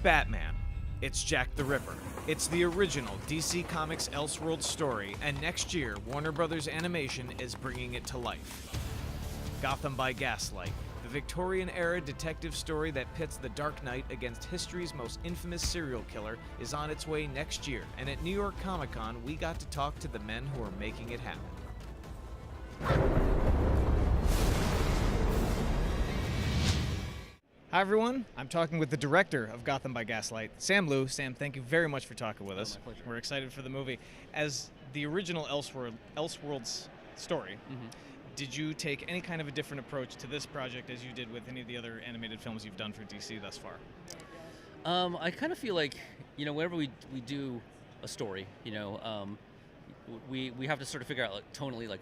Batman. It's Jack the Ripper. It's the original DC Comics Elseworlds story, and next year, Warner Brothers Animation is bringing it to life. Gotham by Gaslight, the Victorian-era detective story that pits the Dark Knight against history's most infamous serial killer, is on its way next year, and at New York Comic-Con, we got to talk to the men who are making it happen. Hi everyone, I'm talking with the director of Gotham by Gaslight, Sam Liu. Sam, thank you very much for talking with us. My pleasure. We're excited for the movie. As the original Elseworlds story, did you take any kind of a different approach to this project as you did with any of the other animated films you've done for DC thus far? I kind of feel like, whenever we do a story, we have to sort of figure out tonally,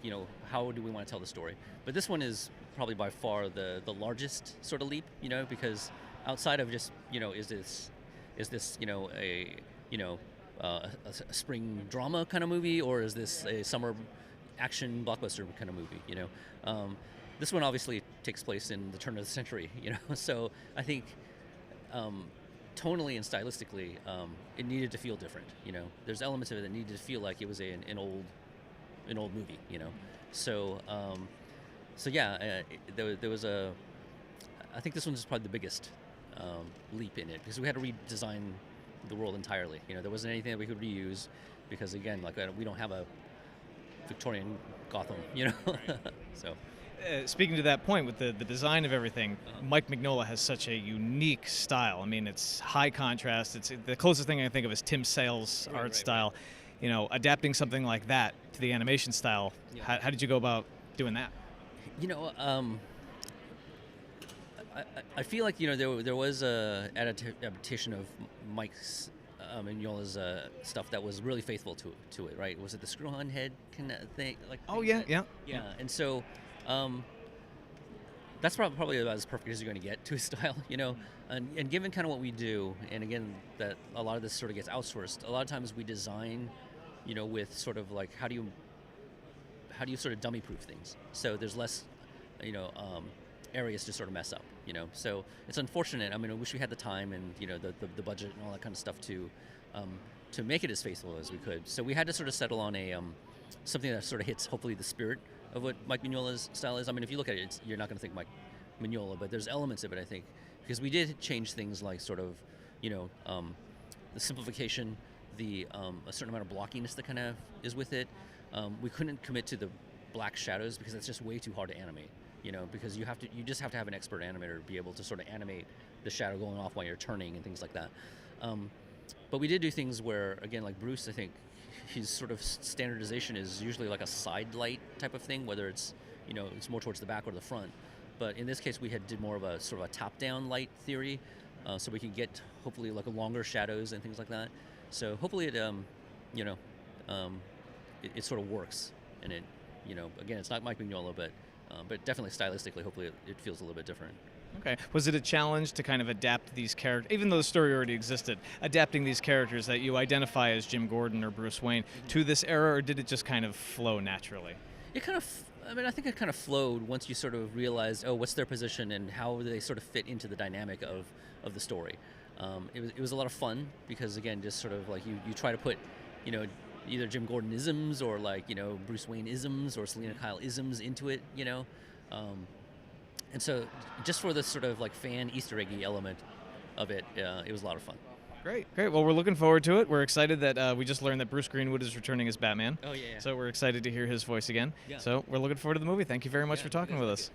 how do we want to tell the story. But this one is probably by far the largest sort of leap, because outside of just, is this a spring drama kind of movie, or is this a summer action blockbuster kind of movie, this one obviously takes place in the turn of the century, so I think tonally and stylistically, it needed to feel different. There's elements of it that needed to feel like it was an old movie. So yeah, there was a. I think this one's probably the biggest leap in it, because we had to redesign the world entirely. There wasn't anything that we could reuse, because again, we don't have a Victorian Gotham. So. Speaking to that point, with the design of everything, Mike Mignola has such a unique style. I mean, it's high contrast. It's the closest thing I can think of is Tim Sale's art style. Right. Adapting something like that to the animation style. Yeah. How did you go about doing that? I feel like there was a adaptation of Mike's Mignola's stuff that was really faithful to it. Right? Was it the screw-on head kind of thing? Yeah. And so. That's probably about as perfect as you're going to get to his style, and given kind of what we do, and again, that a lot of this sort of gets outsourced. A lot of times we design, with sort of like how do you sort of dummy-proof things, so there's less, areas to sort of mess up, So it's unfortunate. I mean, I wish we had the time and the budget and all that kind of stuff to make it as faithful as we could. So we had to sort of settle on a something that sort of hits hopefully the spirit of what Mike Mignola's style is. I mean, if you look at it, you're not going to think Mike Mignola, but there's elements of it, I think, because we did change things like sort of, the simplification, a certain amount of blockiness that kind of is with it. We couldn't commit to the black shadows because that's just way too hard to animate, because you just have to have an expert animator to be able to sort of animate the shadow going off while you're turning and things like that. But we did do things where, again, like Bruce, I think, his sort of standardization is usually like a side light type of thing, whether it's it's more towards the back or the front. But in this case, we did more of a sort of a top-down light theory, so we can get hopefully like a longer shadows and things like that. So hopefully it it sort of works, and it again, it's not Mike Mignola, but definitely stylistically, hopefully it feels a little bit different. Okay. Was it a challenge to kind of adapt these characters, even though the story already existed, adapting these characters that you identify as Jim Gordon or Bruce Wayne to this era, or did it just kind of flow naturally? It kind of, I think it kind of flowed once you sort of realized, what's their position and how they sort of fit into the dynamic of the story. It was a lot of fun because, again, just sort of like you try to put, either Jim Gordon isms or Bruce Wayne isms or Selena Kyle isms into it, And so just for this sort of like fan Easter eggy element of it, it was a lot of fun. Great. Well, we're looking forward to it. We're excited that we just learned that Bruce Greenwood is returning as Batman. Oh, yeah. So we're excited to hear his voice again. Yeah. So we're looking forward to the movie. Thank you very much for talking with us.